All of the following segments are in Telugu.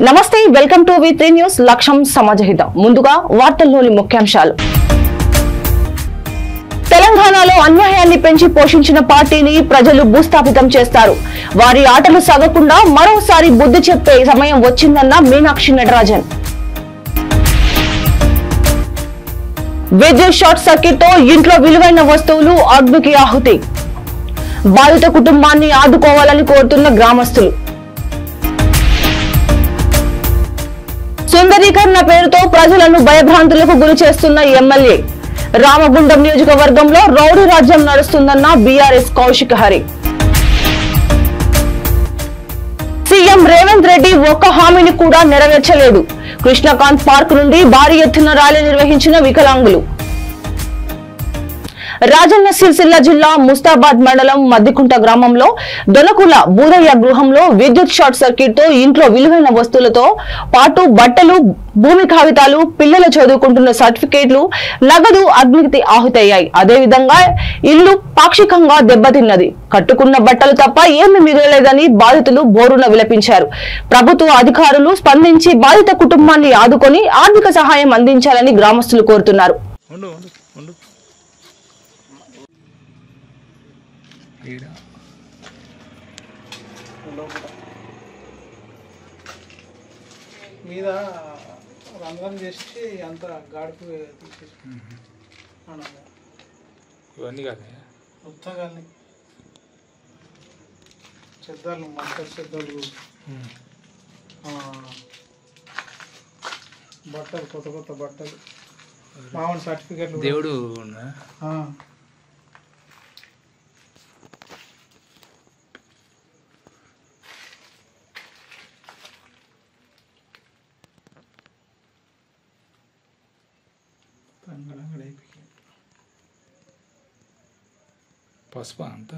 నమస్తే వెల్కమ్ టు వి3 న్యూస్ లక్ష్యం సమాజహిత ముందుగా వార్తల్లోని ముఖ్యాంశాలు తెలంగాణలో అన్యాయాన్ని పెంచి పోషించిన పార్టీని ప్రజలు భూస్థాపితం చేస్తారు వారి ఆటలు సాగకుండా మరోసారి బుద్ధి చెప్పే సమయం వచ్చిందన్న మీనాక్షి నటరాజన్ విద్యుత్ షార్ట్ సర్క్యూట్ తో ఇంట్లో విలువైన వస్తువులు అగ్నికి ఆహుతి బాధిత కుటుంబాన్ని ఆదుకోవాలని కోరుతున్న గ్రామస్తులు సుందరీకరణ పేరుతో ప్రజలను భయభ్రాంతులకు గురి చేస్తున్న ఎమ్మెల్యే రామగుండం నియోజకవర్గంలో రౌడీ రాజ్యం నడుస్తుందన్న బీఆర్ఎస్ కౌశిక్ హరి సీఎం రేవంత్ రెడ్డి ఒక్క హామీని కూడా నెరవేర్చలేదు కృష్ణకాంత్ పార్క్ నుండి భారీ ఎత్తున ర్యాలీ నిర్వహించిన వికలాంగులు రాజన్న సిరిసిల్ల జిల్లా ముస్తాబాద్ మండలం మద్దికుంట గ్రామంలో దొనకుల బూదయ్య గృహంలో విద్యుత్ షార్ట్ సర్క్యూట్ తో ఇంట్లో విలువైన వస్తువులతో పాటు బట్టలు భూమి కాగితాలు పిల్లలు చదువుకుంటున్న సర్టిఫికేట్లు నగదు అగ్నికి ఆహుతయ్యాయి అదేవిధంగా ఇల్లు పాక్షికంగా దెబ్బతిన్నది కట్టుకున్న బట్టలు తప్ప ఏమీ మిగలలేదని బాధితులు బోరున విలపించారు ప్రభుత్వ అధికారులు స్పందించి బాధిత కుటుంబాన్ని ఆదుకొని ఆర్థిక సహాయం అందించాలని గ్రామస్తులు కోరుతున్నారు మీద రంగం చేసి అంత గాడుపు ఇవన్నీ కాదు మొత్తం కానీ చెద్దలు మస్టర్ చెద్దలు బట్టలు కొత్త కొత్త బట్టలు మామూలు సర్టిఫికెట్లు దేవుడు పసుపు అంతా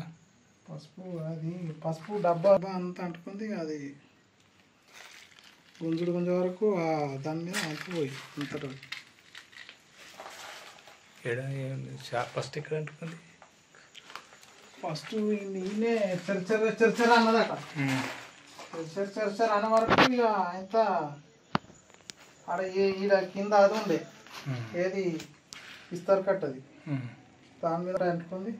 పసుపు డబ్బా అంతా అంటుకుంది అది గుంజుడు గుంజ వరకు దాని మీద అంటుకుపోయి అంతటా ఫస్ట్ ఎక్కడ అంటుకుంది ఫస్ట్ ఈయనే చర్చర అన్నదట చర్చర అన్న వరకు ఇక ఎంత ఆడ ఈడ కింద అది ఉండే ఏది ఇస్తారు కట్టది దాని మీద అంటుకుంది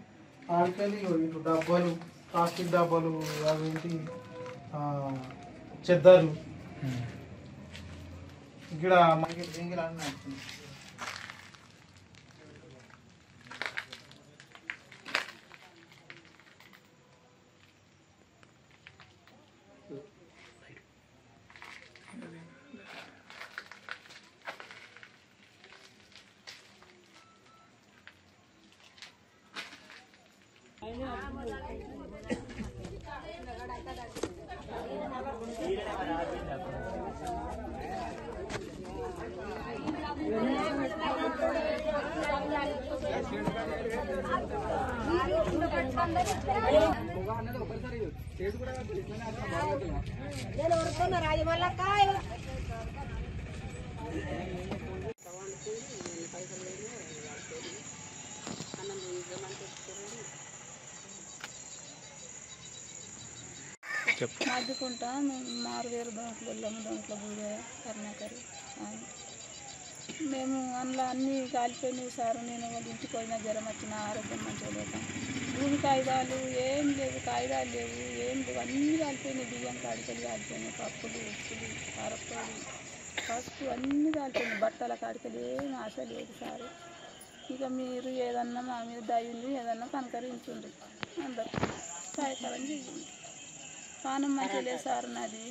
ఆడికెళ్ళి ఇటు డబ్బాలు ప్లాస్టిక్ డబ్బాలు అవేంటి చెద్దరు ఇక్కడ మనకి జింగిల్ అన్నీ అంటుంది మద్దుకుంటా మేము మారువేరు దాంట్లో వెళ్ళాము దాంట్లో బూజ కర్ణాకరి మేము అందులో అన్నీ కాలిపోయినాయి సార్ నేను వాళ్ళు ఇంటికి పోయినా జ్వరం వచ్చిన ఆరోగ్యం మంచిగా లేక భూమి కాగితాలు ఏం లేవు కాగితాలు లేవు ఏం లేవు అన్నీ కాలిపోయినాయి బియ్యం కాడికలు కాలిపోయినాయి పప్పులు ఉప్పులు కారప్పొడి పసుపు అన్నీ కాలిపోయినాయి బట్టల కాడికలు ఏం ఆశ లేదు సార్ ఇక మీరు ఏదన్నా మా మీద దయ్యండి ఏదన్నా కనకరించండి అందరు సహాయకరం చేయండి పానం మంచిగా లేదు సార్ నాది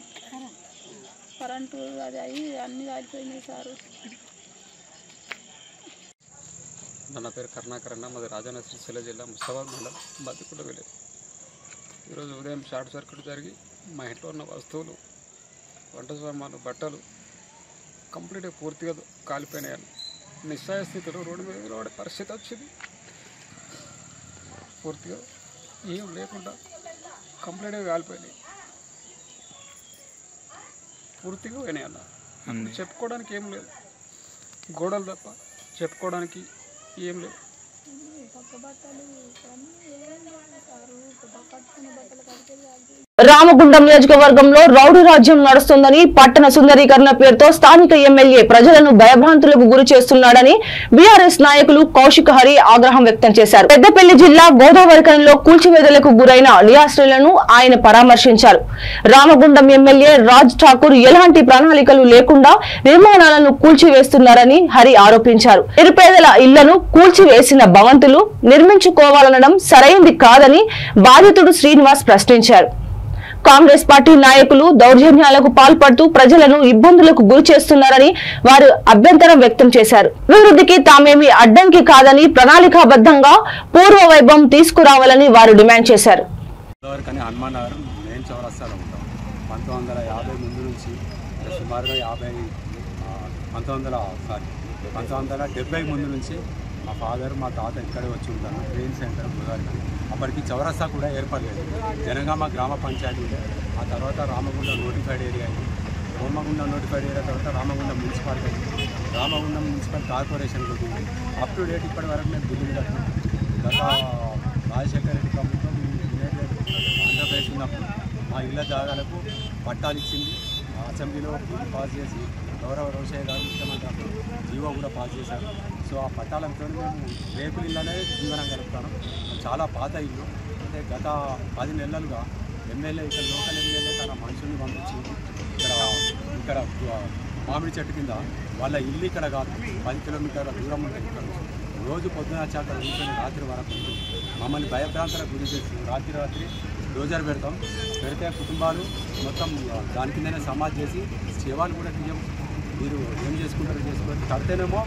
కరెంటు అది అయ్యి అన్నీ కాలిపోయినాయి సారు నా పేరు కరుణాకర్ అన్న మాది రాజన్న సిరిసిల్ల జిల్లా ముస్తాబాద్ మండలం మద్దికుంట విలేజ్ ఈరోజు ఉదయం షార్ట్ సర్క్యూట్ జరిగి మా ఇంట్లో ఉన్న వస్తువులు వంట సామాన్లు బట్టలు కంప్లీట్గా పూర్తిగా కాలిపోయినాయని నిస్సాయ స్థితిలో రోడ్డు మీద నిలబడే పరిస్థితి వచ్చింది పూర్తిగా ఏం లేకుండా కంప్లీట్గా కాలిపోయినాయి పూర్తిగా పోయినాయి అన్న చెప్పుకోవడానికి ఏం లేదు గోడలు తప్ప చెప్పుకోవడానికి ఏం లేదు కొత్త బట్టలు రామగుండం నియోజకవర్గంలో రౌడీ రాజ్యం నడుస్తుందని పట్టణ సుందరీకరణ పేరుతో స్థానిక ఎమ్మెల్యే ప్రజలను భయభ్రాంతులకు గురి చేస్తున్నాడని బీఆర్ఎస్ నాయకులు కౌశిక్ హరి ఆగ్రహం వ్యక్తం చేశారు. పెద్దపల్లి జిల్లా గోదావరికరంలో కూల్చివేతలకు గురైన నివాసులను ఆయన పరామర్శించారు. రామగుండం ఎమ్మెల్యే రాజ్ ఠాకూర్ ఎలాంటి ప్రణాళికలు లేకుండా నిర్మాణాలను కూల్చివేస్తున్నారని హరి ఆరోపించారు. నిరుపేదల ఇళ్లను కూల్చివేసిన భవంతులు నిర్మించుకోవాలనడం సరైంది కాదని బాధితుడు శ్రీనివాస్ ప్రశ్నించారు. కాంగ్రెస్ పార్టీ నాయకులు దౌర్జన్యాలకు పాల్పడుతూ ప్రజలను ఇబ్బందులకు గురి చేస్తున్నారని వారు అభ్యంతరం వ్యక్తం చేశారు. అభివృద్ధికి తామేమీ అడ్డంకి కాదని ప్రణాళికాబద్ధంగా పూర్వ వైభవం తీసుకురావాలని వారు డిమాండ్ చేశారు. 1970 ముందు నుంచి మా ఫాదర్ మా తాత ఇక్కడే వచ్చి ఉంటాను. Train centre Godavari. అప్పటికి చౌరస్తా కూడా ఏర్పడలేదు. జనగామ గ్రామ పంచాయతీ ఉండే. ఆ తర్వాత రామగుండం నోటిఫైడ్ ఏరియా అయింది. రామగుండం నోటిఫైడ్ ఏరియా తర్వాత రామగుండం మున్సిపాలిటీ అయింది. రామగుండం మున్సిపల్ కార్పొరేషన్కి వచ్చింది. అప్ టు డేట్ ఇప్పటి వరకు మేము బిల్లులు కట్టినాం. గత రాజశేఖర రెడ్డి ప్రభుత్వం ఆంధ్రప్రదేశ్ ఉన్నప్పుడు మా ఇళ్ల జాగాలకు పట్టాలు ఇచ్చింది. అసెంబ్లీలో బిల్లు పాస్ చేసి గౌరవ రోషయ్య గారు ముఖ్యమంత్రి జీవో కూడా పాస్ చేశారు. సో ఆ పట్టాలతో మేము రేకుల ఇళ్ళనే జీవనం గడుపుతాను. చాలా పాత ఇల్లు. అంటే గత 10 నెలలుగా ఎమ్మెల్యే ఇక్కడ లోకల్ ఎమ్మెల్యే తన మనుషుల్ని పంపించి ఇక్కడ మామిడి చెట్టు కింద వాళ్ళ ఇల్లు ఇక్కడ కాదు 10 కిలోమీటర్ల దూరం ఉంటుంది. ఇక్కడ రోజు పొద్దున వచ్చాక కూర్చొని రాత్రి వరకు మమ్మల్ని భయభ్రాంతలకు గురి చేస్తుంది. రాత్రి డోజర్ పెడితే కుటుంబాలు మొత్తం దాని కిందనే సమాధి చేసి సేవలు కూడా తీయం. మీరు ఏం చేసుకుంటారో చేసుకోవాలి. కడితేనేమో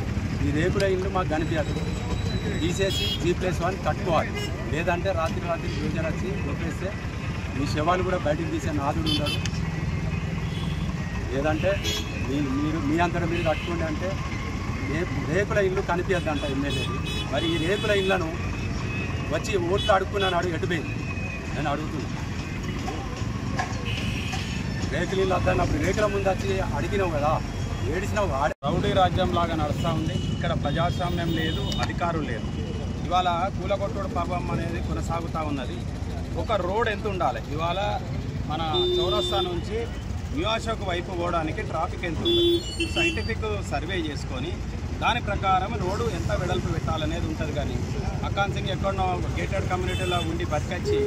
ఈ రేకుల ఇల్లు మాకు కనిపించదు. తీసేసి G+1 కట్టుకోవాలి. లేదంటే రాత్రి డోజర్ వచ్చి కొట్టేస్తే మీ శవాలు కూడా బయటికి తీసే నాదుడు ఉండడు. లేదంటే మీ అంతటా మీరు కట్టుకోండి అంటే రేకుల ఇల్లు కనిపించద్దంట ఎమ్మెల్యేది. మరి ఈ రేకుల ఇళ్లను వచ్చి ఓట్లు అడుక్కున్నాడు ఎటుపోయింది నేను అడుగుతున్నాను. రేకుల ఇల్లు వద్దన్నప్పుడు రేకుల ముందు వచ్చి అడిగినావు కదా, ఏడిసినావు. రౌడీ రాజ్యం లాగా నడుస్తూ ఉంది. ఇక్కడ ప్రజాస్వామ్యం లేదు, అధికారులు లేదు. ఇవాళ కూలగొట్టుడు పర్వం అనేది కొనసాగుతూ ఉన్నది. ఒక రోడ్ ఎంత ఉండాలి? ఇవాళ మన చౌరస్తా నుంచి న్యూయార్క్ వైపు పోవడానికి ట్రాఫిక్ ఎంత ఉంటుంది? సైంటిఫిక్ సర్వే చేసుకొని దాని ప్రకారం రోడ్డు ఎంత వెడల్పు పెట్టాలనేది ఉంటుంది. కానీ అక్కాన్ సింగ్ ఎక్కడో గేటెడ్ కమ్యూనిటీలో ఉండి బతికొచ్చి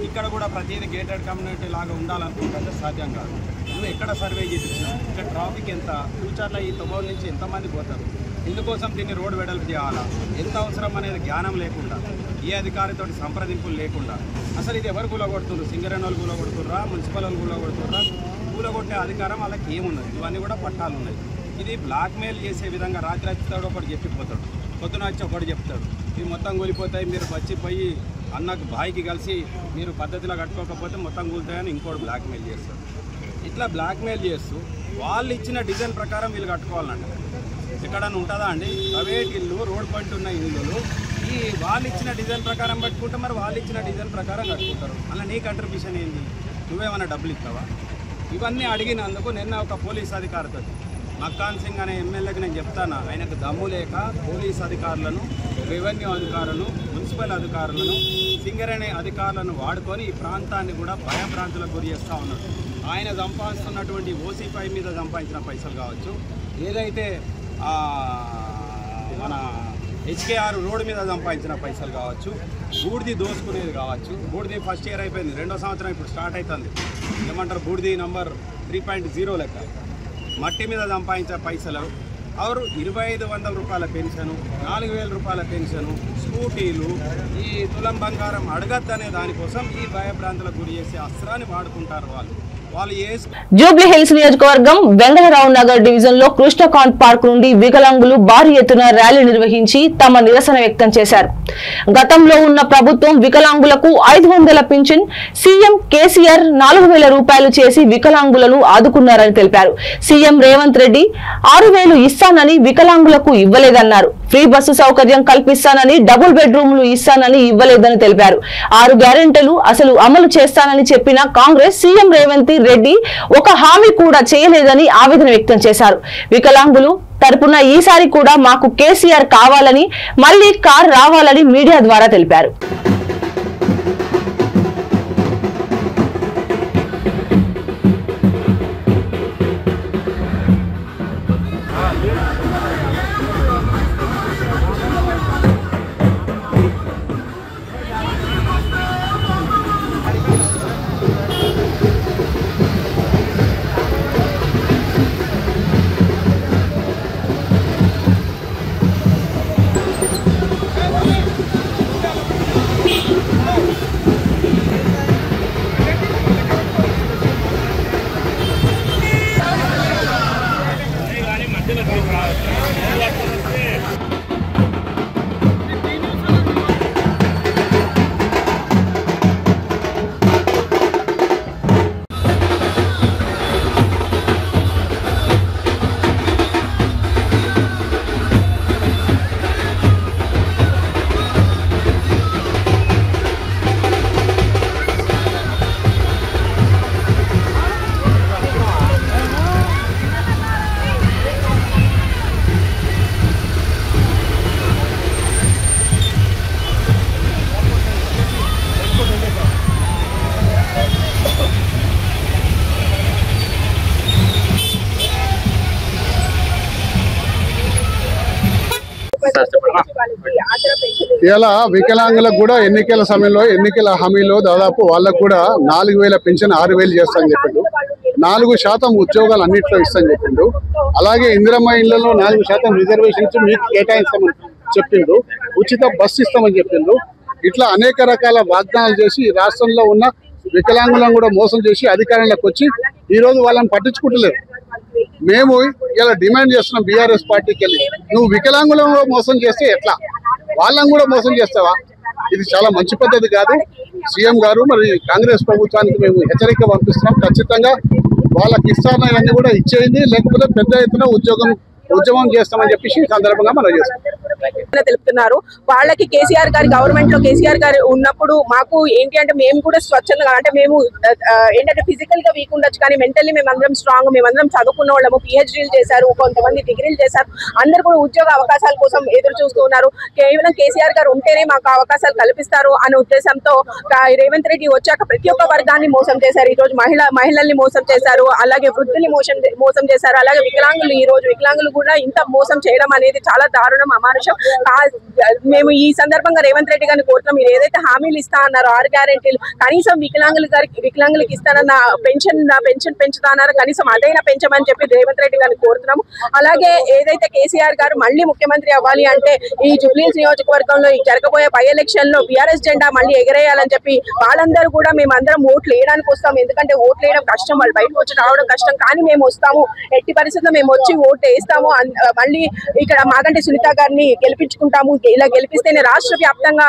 ఇక్కడ కూడా ప్రతిదీ గేటెడ్ కమ్యూనిటీ లాగా ఉండాలనుకుంటే సాధ్యం కాదు. నువ్వు ఎక్కడ సర్వే చేయించినా ఇక్కడ ట్రాఫిక్ ఎంత, ఫ్యూచర్లో ఈ 90 నుంచి ఎంతమంది పోతారు, ఇందుకోసం దీన్ని రోడ్డు వెడల్పు చేయాలా, ఎంత అవసరం అనేది జ్ఞానం లేకుండా, ఏ అధికారితో సంప్రదింపులు లేకుండా అసలు ఇది ఎవరు కూలగొడుతున్నారు? సింగరేణి వాళ్ళు కూలగొడుతుర్రా, మున్సిపల్ వాళ్ళు కూలగొడుతుర్రా? కూలగొట్టే అధికారం వాళ్ళకి ఏమున్నది? ఇవన్నీ కూడా పట్టాలు ఉన్నాయి. ఇది బ్లాక్మెయిల్ చేసే విధంగా రాత్రి వచ్చేస్తాడు, ఒకటి చెప్పిపోతాడు, పొద్దున వచ్చి ఒకటి చెప్తాడు. ఇవి మొత్తం కూలిపోతాయి, మీరు వచ్చిపోయి అన్నకు బాయికి కలిసి మీరు పద్ధతిలో కట్టుకోకపోతే మొత్తం కూలుతాయని ఇంకోటి బ్లాక్మెయిల్ చేస్తాడు. ఇట్లా బ్లాక్మెయిల్ చేస్తూ వాళ్ళు ఇచ్చిన డిజైన్ ప్రకారం వీళ్ళు కట్టుకోవాలంట. ఎక్కడన్నా ఉంటుందా అండి? ప్రైవేట్ ఇల్లు, రోడ్ పంట ఉన్న ఇల్లులు ఈ వాళ్ళు ఇచ్చిన డిజైన్ ప్రకారం కట్టుకుంటే మరి వాళ్ళు ఇచ్చిన డిజైన్ ప్రకారం కట్టుకుంటారు. అలా నీ కంట్రిబ్యూషన్ ఏంది? నువ్వేమన్నా డబ్బులు ఇస్తావా? ఇవన్నీ అడిగినందుకు నిన్న ఒక పోలీస్ అధికారితో అక్కాన్ సింగ్ అనే ఎమ్మెల్యేకి నేను చెప్తాను, ఆయనకు దమ్ము లేక పోలీస్ అధికారులను, రెవెన్యూ అధికారులను, మున్సిపల్ అధికారులను, సింగరేణి అధికారులను వాడుకొని ఈ ప్రాంతాన్ని కూడా భయభ్రాంతులకు గురి చేస్తూ ఉన్నాడు. ఆయన సంపాదిస్తున్నటువంటి OC5 మీద సంపాదించిన పైసలు కావచ్చు, ఏదైతే మన HKR రోడ్డు మీద సంపాదించిన పైసలు కావచ్చు, బూడిది దోసుకునేది కావచ్చు. బూడిది ఫస్ట్ ఇయర్ అయిపోయింది, 2వ సంవత్సరం ఇప్పుడు స్టార్ట్ అవుతుంది. ఏమంటారు? బూడిది నంబర్ 3.0 లెక్క. మట్టి మీద సంపాదించే పైసలు ఆరు 2500 రూపాయల పెన్షను, 4000 రూపాయల పెన్షను, స్కూటీలు, ఈ తులం బంగారం అడగద్దనే దానికోసం ఈ భయభ్రాంతులకు గురి చేసే అస్త్రాన్ని వాడుకుంటారు వాళ్ళు. జూబ్లీ హిల్స్ నియోజకవర్గం వెంగళరావు నగర్ డివిజన్ లో కృష్ణకాంత్ పార్క్ నుండి వికలాంగులు భారీ ఎత్తున ర్యాలీ నిర్వహించి తమ నిరసన వ్యక్తం చేశారు. గతంలో ఉన్న ప్రభుత్వం వికలాంగులకు 500 పింఛన్, సీఎం కేసీఆర్ 4000 రూపాయలు చేసి వికలాంగులను ఆదుకున్నారని తెలిపారు. సీఎం రేవంత్ రెడ్డి 6000 ఇస్తానని వికలాంగులకు ఇవ్వలేదన్నారు. ఫ్రీ బస్సు సౌకర్యం కల్పిస్తానని, డబుల్ బెడ్రూమ్లు ఇస్తానని ఇవ్వలేదని తెలిపారు. 6 గ్యారెంటీలు అసలు అమలు చేస్తానని చెప్పిన కాంగ్రెస్ సీఎం రేవంత్ రెడ్డి ఒక హామీ కూడా చేయలేదని ఆవేదన వ్యక్తం చేశారు. వికలాంగులు తరపున ఈసారి కూడా మాకు కేసీఆర్ కావాలని, మళ్లీ కార్ రావాలని మీడియా ద్వారా తెలిపారు. ఇలా వికలాంగులకు కూడా ఎన్నికల సమయంలో ఎన్నికల హామీలో దాదాపు వాళ్ళకు కూడా 4,000 పెన్షన్ 6,000 చేస్తానని చెప్పిండు. 4% ఉద్యోగాలు అన్నింటిలో ఇస్తామని చెప్పిండు. అలాగే ఇందిరమ్మ ఇళ్లలో 4% రిజర్వేషన్స్ మీకు కేటాయిస్తామని చెప్పిండు. ఉచిత బస్సు ఇస్తామని చెప్పిండు. ఇట్లా అనేక రకాల వాగ్దానాలు చేసి ఈ రాష్ట్రంలో ఉన్న వికలాంగులను కూడా మోసం చేసి అధికారంలోకి వచ్చి ఈ రోజు వాళ్ళని పట్టించుకుంటలేరు. మేము ఇలా డిమాండ్ చేస్తున్నాం బీఆర్ఎస్ పార్టీకి వెళ్ళి, నువ్వు వికలాంగులను మోసం చేస్తే ఎట్లా, వాళ్ళని కూడా మోసం చేస్తావా? ఇది చాలా మంచి పద్ధతి కాదు. సీఎం గారు మరి కాంగ్రెస్ ప్రభుత్వానికి మేము హెచ్చరిక పంపిస్తున్నాం. ఖచ్చితంగా వాళ్ళకి ఇస్తానని కూడా ఇచ్చేయండి, లేకపోతే పెద్ద ఎత్తున ఉద్యమం చేస్తామని చెప్పేసి ఈ సందర్భంగా మనం చేస్తాం తెలుపుతున్నారు. వాళ్ళకి కేసీఆర్ గారి గవర్నమెంట్ లో కేసీఆర్ గారు ఉన్నప్పుడు మాకు ఏంటి అంటే మేము కూడా స్వచ్ఛంగా అంటే మేము ఏంటంటే ఫిజికల్ గా వీక్ ఉండొచ్చు కానీ మెంటల్లీ మేమందరం స్ట్రాంగ్, మేమందరం చదువుకున్న వాళ్ళము, పిహెచ్డీలు చేశారు, కొంతమంది డిగ్రీలు చేశారు. అందరు కూడా ఉద్యోగ అవకాశాల కోసం ఎదురు చూస్తూ ఉన్నారు. కేవలం కేసీఆర్ గారు ఉంటేనే మాకు అవకాశాలు కల్పిస్తారు అనే ఉద్దేశంతో రేవంత్ రెడ్డి వచ్చాక ప్రతి ఒక్క వర్గాన్ని మోసం చేశారు. ఈ రోజు మహిళల్ని మోసం చేశారు, అలాగే వృద్ధుల్ని మోసం చేశారు, అలాగే వికలాంగులు ఈ రోజు వికలాంగులు కూడా ఇంత మోసం చేయడం అనేది చాలా దారుణం, అమానుషం. మేము ఈ సందర్భంగా రేవంత్ రెడ్డి గారిని కోరుతున్నాం, మీరు ఏదైతే హామీలు ఇస్తా అన్నారో 6 గ్యారెంటీలు కనీసం వికలాంగులకి ఇస్తానన్న పెన్షన్ పెంచుతా అన్నారో కనీసం అదైనా పెంచమని చెప్పి రేవంత్ రెడ్డి గారిని కోరుతున్నాము. అలాగే ఏదైతే కేసీఆర్ గారు మళ్ళీ ముఖ్యమంత్రి అవ్వాలి అంటే ఈ జూబ్లీహిల్స్ నియోజకవర్గంలో జరగబోయే బై ఎలక్షన్ లో బీఆర్ఎస్ జెండా మళ్ళీ ఎగరేయాలని చెప్పి వాళ్ళందరూ కూడా మేమందరం ఓట్లు వేయడానికి వస్తాం. ఎందుకంటే ఓట్లు వేయడం కష్టం, వాళ్ళు బయటకు వచ్చి రావడం కష్టం, కానీ మేము వస్తాము, ఎట్టి పరిస్థితుల్లో మేము వచ్చి ఓటు వేస్తాము. మళ్ళీ ఇక్కడ మాగంటి సునీత గారిని గెలిపించుకుంటాము. ఇలా గెలిపిస్తేనే రాష్ట్ర వ్యాప్తంగా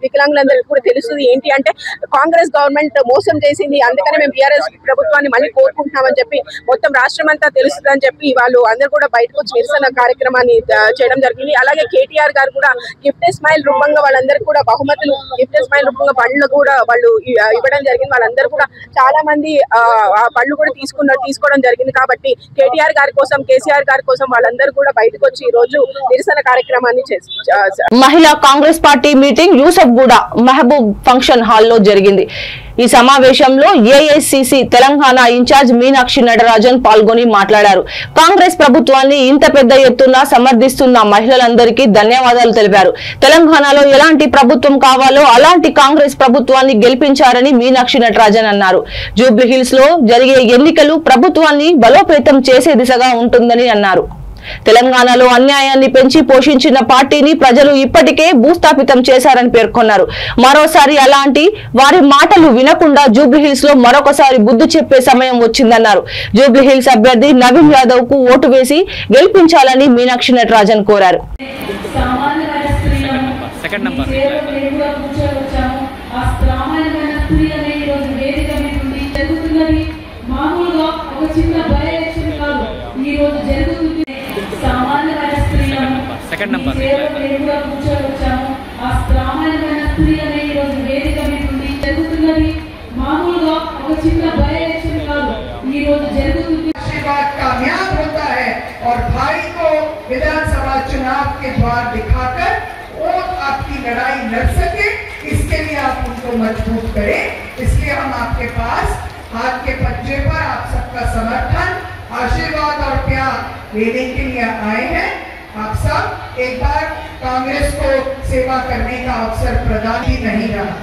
వికలాంగులందరికీ కూడా తెలుస్తుంది ఏంటి అంటే కాంగ్రెస్ గవర్నమెంట్ మోసం చేసింది, అందుకనే మేము బీఆర్ఎస్ ప్రభుత్వాన్ని మళ్ళీ కోరుకుంటున్నామని చెప్పి మొత్తం రాష్ట్రం అంతా తెలుస్తుంది అని చెప్పి వాళ్ళు అందరూ కూడా బయటకు వచ్చి నిరసన కార్యక్రమాన్ని చేయడం జరిగింది. అలాగే కేటీఆర్ గారు కూడా గిఫ్ట్ స్మైల్ రూపంగా వాళ్ళందరూ కూడా బహుమతులు, గిఫ్ట్ స్మైల్ రూపంగా పళ్ళు కూడా వాళ్ళు ఇవ్వడం జరిగింది. వాళ్ళందరూ కూడా చాలా మంది పళ్ళు కూడా తీసుకోవడం జరిగింది. కాబట్టి కేటీఆర్ గారి కోసం, కేసీఆర్ గారి కోసం వాళ్ళందరూ కూడా బయటకు వచ్చి ఈ రోజు నిరసన కార్యక్రమాన్ని చేశారు. మహిళా Congress party meeting Yousufguda Mahaboob function హాల్లో జరిగింది. ఈ సమావేశంలో ఏఐసిసి తెలంగాణ ఇన్ఛార్జ్ మీనాక్షి నటరాజన్ పాల్గొని మాట్లాడారు. కాంగ్రెస్ ప్రభుత్వాన్ని ఇంత పెద్ద ఎత్తున సమర్థిస్తున్న మహిళలందరికీ ధన్యవాదాలు తెలిపారు. తెలంగాణలో ఎలాంటి ప్రభుత్వం కావాలో అలాంటి కాంగ్రెస్ ప్రభుత్వాన్ని గెలిపించారని మీనాక్షి నటరాజన్ అన్నారు. జూబ్లీహిల్స్ లో జరిగే ఎన్నికలు ప్రభుత్వాన్ని బలోపేతం చేసే దిశగా ఉంటుందని అన్నారు. తెలంగాణలో అన్యాయాన్ని పెంచి పోషించిన పార్టీని ప్రజలు ఇప్పటికే భూస్థాపితం చేశారని పేర్కొన్నారు. మరోసారి అలాంటి వారి మాటలు వినకుండా జూబ్లీహిల్స్ లో మరొకసారి బుద్ధి చెప్పే సమయం వచ్చిందన్నారు. జూబ్లీహిల్స్ అభ్యర్థి నవీన్ యాదవ్ కు ఓటు వేసి గెలిపించాలని మీనాక్షి నటరాజన్ కోరారు. कामयाब होता है और भाई को विधानसभा चुनाव के द्वार दिखाकर और आपकी लड़ाई लड़ सके, इसके लिए आप उनको मजबूत करें। इसलिए हम आपके पास हाथ के पंजे पर आप सबका समर्थन, आशीर्वाद और प्यार लेने के लिए आए हैं। आप सब एक बार कांग्रेस को सेवा करने का अवसर प्रदान ही नहीं रहा,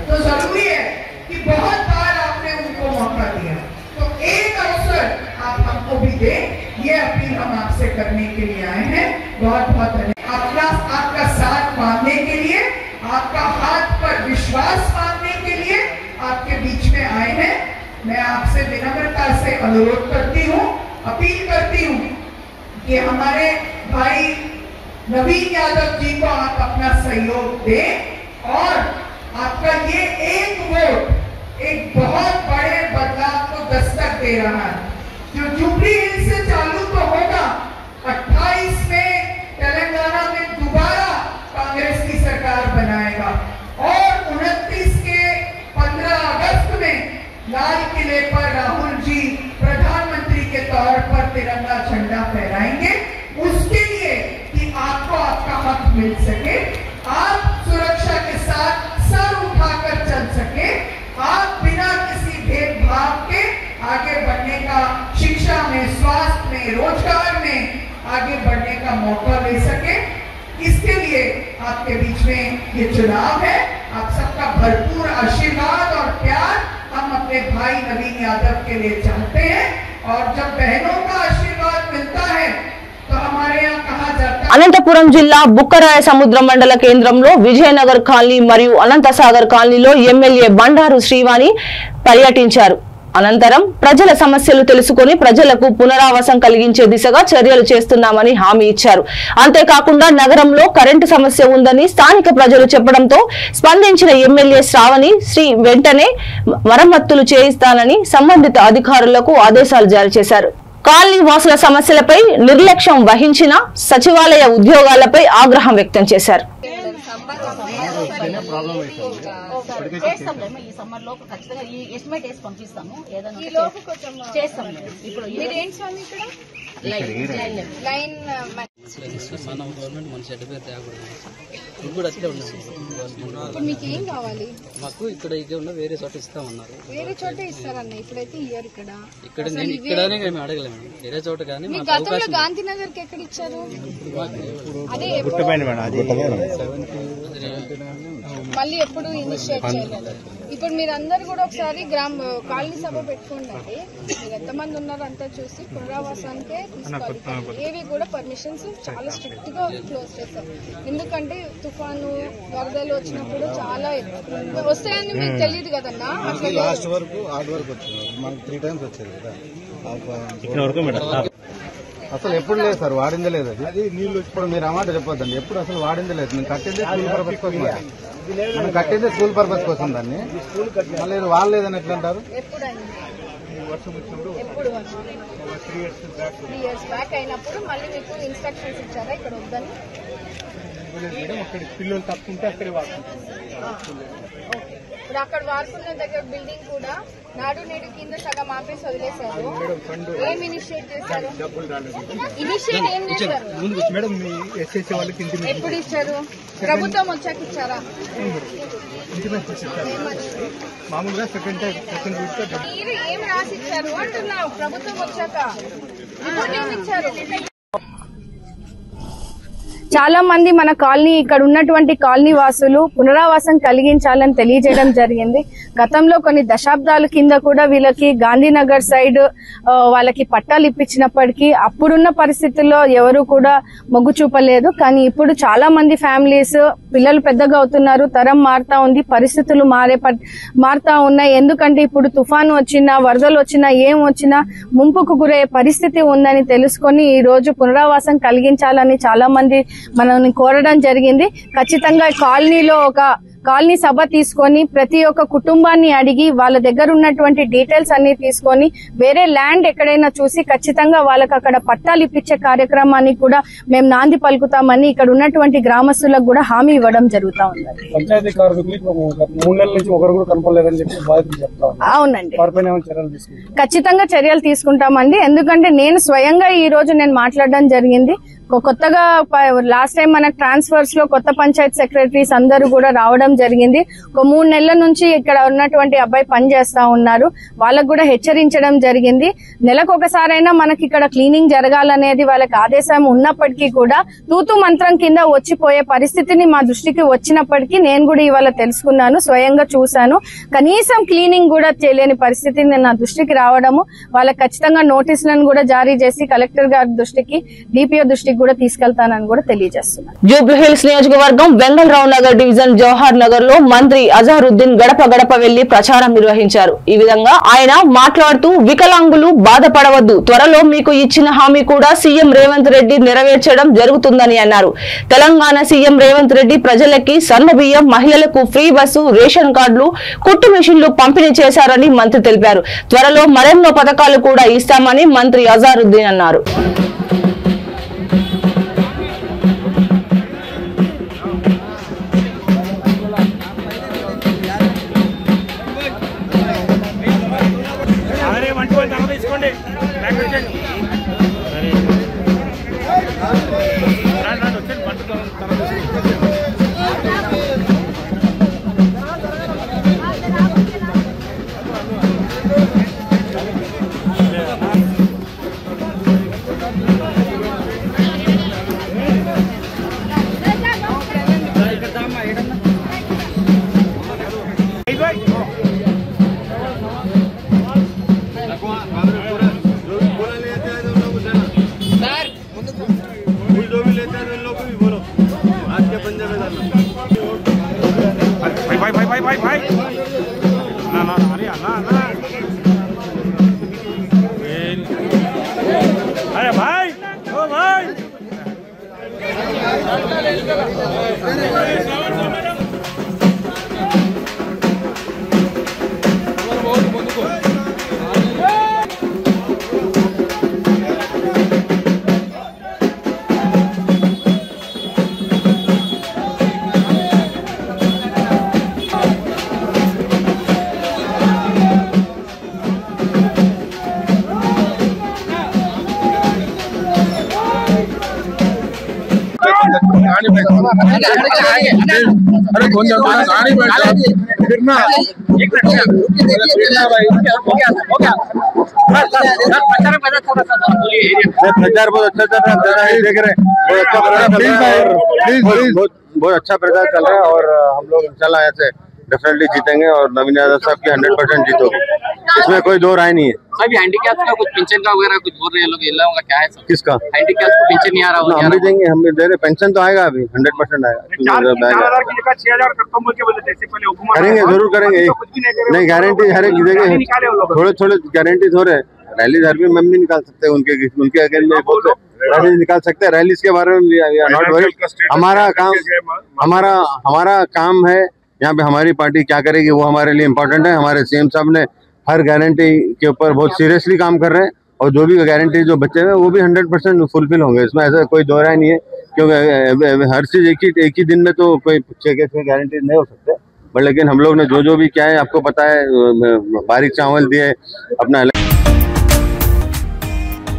तो जरूरी है कि बहुत बार आपने उनको मौका दिया, तो एक अवसर आप हमको भी दें, ये अपील हम आपसे करने के लिए आए हैं। बहुत बहुत धन्यवाद। आपका साथ मांगने के लिए, आपका हाथ पर विश्वास मांगने के लिए आपके बीच में आए हैं। मैं आपसे विनम्रता से अनुरोध करती हूँ, अपील करती हूँ कि हमारे भाई नवीन यादव जी को आप अपना सहयोग दें और आपका ये एक वोट एक बहुत बड़े बदलाव को दस्तक दे रहा है। जो जुबली हिल्स से चालू तो होगा, 28 में तेलंगाना में दोबारा कांग्रेस की सरकार बनाएगा और 29 के 15 अगस्त में लाल किले पर राहुल जी प्रधानमंत्री के तौर पर तिरंगा झंडा फहराएंगे, उसके लिए कि आपको आपका हक मिल सके, आप सुरक्षा के साथ सर उठाकर चल सके, आप बिना किसी भेदभाव के आगे बढ़ने का, शिक्षा में, स्वास्थ्य में, रोजगार में आगे बढ़ने का मौका ले सके। इसके लिए आपके बीच में ये चुनाव है। आप सबका भरपूर आशीर्वाद और प्यार हम अपने भाई नवीन यादव के लिए चाहते हैं। और जब बहनों का आशीर्वाद मिलता है तो हमारे यहाँ कहा जाता है। అనంతపురం జిల్లా బుక్కరాయ సముద్ర మండల కేంద్రంలో విజయనగర్ కాలనీ మరియు అనంతసాగర్ కాలనీలో ఎమ్మెల్యే బండారు శ్రీవాణి పర్యటించారు. అనంతరం ప్రజల సమస్యలు తెలుసుకొని ప్రజలకు పునరావాసం కలిగించే దిశగా చర్యలు చేస్తున్నామని హామీ ఇచ్చారు. అంతేకాకుండా నగరంలో కరెంటు సమస్య ఉందని స్థానిక ప్రజలు చెప్పడంతో స్పందించిన ఎమ్మెల్యే శ్రావణి శ్రీ వెంటనే మరమ్మతులు చేయిస్తానని సంబంధిత అధికారులకు ఆదేశాలు జారీ చేశారు. కాలనీ వాసుల సమస్యలపై నిర్లక్ష్యం వహించిన సచివాలయ ఉద్యోగాలపై ఆగ్రహం వ్యక్తం చేశారు. ఈ సమ్మర్ లో ఖచ్చితంగా ఈ ఎస్టిమేట్ వేసి పంపిస్తాము. ఏదైనా చేస్తాం. ఇప్పుడు లైన్ మనం గవర్నమెంట్ మన చెడ్డ పేరు తేకూడదు. ఇప్పుడు కూడా అట్లే ఉన్నాం. మీకు ఏం కావాలి? మాకు ఇక్కడ ఉన్న వేరే చోట ఇస్తామన్నారు. వేరే చోట ఇస్తారన్న, ఇప్పుడైతే ఇయ్యారు. ఇక్కడ నేను ఇక్కడనే మేము అడగలేము, వేరే చోట. కానీ గతంలో గాంధీనగర్ కి ఎక్కడ ఇచ్చారు? అదే మళ్ళీ ఎప్పుడు ఇనిషియేట్ చేయలేదు. ఇప్పుడు మీరందరూ కూడా ఒకసారి కాలనీ సభ పెట్టుకోండి. మీరు ఎంతమంది ఉన్నారో అంతా చూసి పునరావాసానికే తీసుకోవాలి. ఏవి కూడా పర్మిషన్స్ చాలా స్ట్రిక్ట్ గా క్లోజ్ చేస్తారు. ఎందుకంటే తుఫాను వరదలు వచ్చినప్పుడు చాలా వస్తాయని మీకు తెలియదు కదన్నా. లాస్ట్ వరకు ఆర్డ్ వరకు వచ్చింది, మనకు 3 times వచ్చేది కదా. అసలు ఎప్పుడు లేదు సార్, వాడిందే లేదు. అది నీళ్ళు ఇప్పుడు మీరు అమాట చెప్పొద్దండి. ఎప్పుడు అసలు వాడిందే లేదు. నేను కట్టిందే స్కూల్ పర్పస్ కోసం, మనం కట్టిందే స్కూల్ పర్పస్ కోసం. దాన్ని మళ్ళీ వాళ్ళు లేదని ఎట్లా అంటారు? 3 years బ్యాక్ అయినప్పుడు మళ్ళీ మీకు ఇన్స్ట్రక్షన్స్ ఇచ్చారా ఇక్కడ వద్దని? పిల్లలు తప్పుకుంటే అక్కడే వాడుకుంటారు. ఇప్పుడు అక్కడ వాడుకున్న దగ్గర బిల్డింగ్ కూడా నాడు నేడు కింద సగం ఆపేసి వదిలేశారు. ఏం ఇనిషియేట్ చేశారు? ఇనిషియేట్ ఏం చేశారు? మేడం మీ ఎస్ఎస్సీ వాళ్ళకి ఎప్పుడు ఇచ్చారు? ప్రభుత్వం వచ్చాక ఇచ్చారా? మామూలుగా సెకండ్ మీరు ఏం రాసి ఇచ్చారు అంటున్నావు? ప్రభుత్వం వచ్చాక ఇప్పుడు ఏమి ఇచ్చారు? చాలా మంది మన కాలనీ ఇక్కడ ఉన్నటువంటి కాలనీ వాసులు పునరావాసం కలిగించాలని తెలియజేయడం జరిగింది. గతంలో కొన్ని దశాబ్దాల కింద కూడా వీళ్ళకి గాంధీనగర్ సైడ్ వాళ్ళకి పట్టాలు ఇప్పించినప్పటికీ అప్పుడున్న పరిస్థితుల్లో ఎవరు కూడా మొగ్గు చూపలేదు. కానీ ఇప్పుడు చాలా మంది ఫ్యామిలీస్ పిల్లలు పెద్దగా అవుతున్నారు, తరం మారుతా ఉంది, పరిస్థితులు మారుతా ఉన్నాయి. ఎందుకంటే ఇప్పుడు తుఫాను వచ్చినా వరదలు వచ్చినా ఏం వచ్చినా ముంపుకు గురయ్యే పరిస్థితి ఉందని తెలుసుకొని ఈ రోజు పునరావాసం కలిగించాలని చాలా మంది మనల్ని కోరడం జరిగింది. ఖచ్చితంగా కాలనీలో ఒక కాలనీ సభ తీసుకొని ప్రతి ఒక్క కుటుంబాన్ని అడిగి వాళ్ళ దగ్గర ఉన్నటువంటి డీటెయిల్స్ అన్ని తీసుకొని వేరే ల్యాండ్ ఎక్కడైనా చూసి ఖచ్చితంగా వాళ్ళకి అక్కడ పట్టాలు ఇప్పించే కార్యక్రమాన్ని కూడా మేము నాంది పలుకుతామని ఇక్కడ ఉన్నటువంటి గ్రామస్తులకు కూడా హామీ ఇవ్వడం జరుగుతా ఉంది. పంచాయతీ కార్మికులకు 3 నెలల నుంచి ఒకరు కూడా కనపడలేదని చెప్పి బాధితులు చెప్తారు. అవునండి, చర్యలు ఖచ్చితంగా చర్యలు తీసుకుంటామండి. ఎందుకంటే నేను స్వయంగా ఈ రోజు నేను మాట్లాడడం జరిగింది. కొత్తగా లాస్ట్ టైం మన ట్రాన్స్ఫర్స్ లో కొత్త పంచాయత్ సెక్రటరీస్ అందరూ కూడా రావడం జరిగింది. ఒక 3 నెలల నుంచి ఇక్కడ ఉన్నటువంటి అబ్బాయి పనిచేస్తా ఉన్నారు. వాళ్ళకు కూడా హెచ్చరించడం జరిగింది. నెలకు ఒకసారైనా మనకి ఇక్కడ క్లీనింగ్ జరగాలనేది వాళ్ళకి ఆదేశం ఉన్నప్పటికీ కూడా తూతు మంత్రం కింద వచ్చిపోయే పరిస్థితిని మా దృష్టికి వచ్చినప్పటికీ నేను కూడా ఇవాళ తెలుసుకున్నాను, స్వయంగా చూశాను. కనీసం క్లీనింగ్ కూడా చేయలేని పరిస్థితిని నా దృష్టికి రావడము, వాళ్ళకి ఖచ్చితంగా నోటీసులను కూడా జారీ చేసి కలెక్టర్ గారి దృష్టికి, డిపిఓ దృష్టికి కూడా తీసుకెళ్తానని కూడా తెలియజేస్తున్నారు. జూబ్లీహిల్స్ నియోజకవర్గం వెంగళరావు నగర్ డివిజన్ జవహర్ నగర్ లో మంత్రి అజారుద్దీన్ గడప గడప వెళ్లి ప్రచారం నిర్వహించారు. ఈ విధంగా ఆయన మాట్లాడుతూ వికలాంగులు బాధపడవద్దు, త్వరలో మీకు ఇచ్చిన హామీ కూడా సీఎం రేవంత్ రెడ్డి నెరవేర్చడం జరుగుతుందని అన్నారు. తెలంగాణ సీఎం రేవంత్ రెడ్డి ప్రజలకి సన్నబియ్యం, మహిళలకు ఫ్రీ బస్సు, రేషన్ కార్డులు, కుట్టు మిషన్లు పంపిణీ చేశారని మంత్రి తెలిపారు. త్వరలో మరెన్నో పథకాలు కూడా ఇస్తామని మంత్రి అజారుద్దీన్ అన్నారు. अरे कौन गाड़ी बैठ फिरना प्रचार बहुत अच्छा चल रहा है, देख रहे हैं बहुत अच्छा प्रचार चल रहा है और हम लोग इंशाल्लाह ऐसे डेफिनेटली जीतेंगे और नवीन यादव साहब की 100% जीतोगे, इसमें कोई दो राय नहीं है। सभी हैंडीकैप्स का कुछ पेंशन का वगैरह कुछ बोल रहे हैं लोग, इन लोगों का क्या है सर? किसका हैंडीकैप्स को पेंशन नहीं आ रहा? हम भी देंगे, हम भी दे रहे, पेंशन तो आएगा अभी 100% आएगा, करेंगे जरूर करेंगे, नहीं गारंटी हर एक देंगे, थोड़े थोड़े गारंटी थोड़े रैली हर भी हम भी निकाल सकते हैं, उनके अगेंस्ट में रैली निकाल सकते हैं, रैलीज के बारे में नॉट वरी। हमारा काम है यहाँ पे, हमारी पार्टी क्या करेगी वो हमारे लिए इम्पोर्टेंट है। हमारे सीएम साहब ने हर गारंटी के ऊपर बहुत सीरियसली काम कर रहे हैं और जो भी गारंटी जो बच्चे हैं वो भी 100% फुलफिल होंगे, इसमें ऐसा कोई दो राय नहीं है, क्योंकि हर चीज एक ही दिन में तो कोई 6 गारंटी नहीं हो सकते, बट लेकिन हम लोग ने जो भी क्या है आपको पता है, बारीक चावल दिए अपना।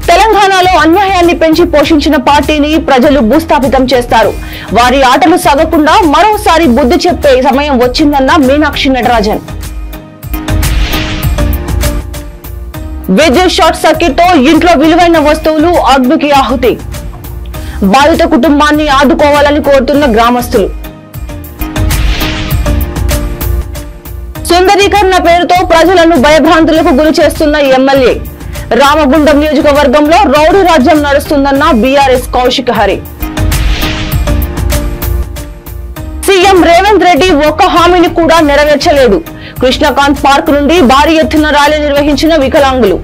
తెలంగాణలో అన్యాయాన్ని పెంచి పోషించిన పార్టీని ప్రజలు భూస్థాపితం చేస్తారు. వారి ఆటలు సాగకుండా మరోసారి బుద్ధి చెప్పే సమయం వచ్చిందన్న మీనాక్షి నటరాజన్. విద్యుత్ షార్ట్ సర్క్యూట్ తో ఇంట్లో విలువైన వస్తువులు అగ్నికి ఆహుతి. బాధిత కుటుంబాన్ని ఆదుకోవాలని కోరుతున్న గ్రామస్తులు. సుందరీకరణ పేరుతో ప్రజలను భయభ్రాంతులకు గురి చేస్తున్న ఎమ్మెల్యే. రామగుండం నియోజకవర్గంలో రౌడీ రాజ్యం నడుస్తుందన్న బీఆర్ఎస్ కౌశిక్ హరి. సీఎం రేవంత్ రెడ్డి ఒక్క హామీని కూడా నెరవేర్చలేదు. కృష్ణకాంత్ పార్క్ నుండి భారీ ఎత్తున ర్యాలీ నిర్వహించిన వికలాంగులు.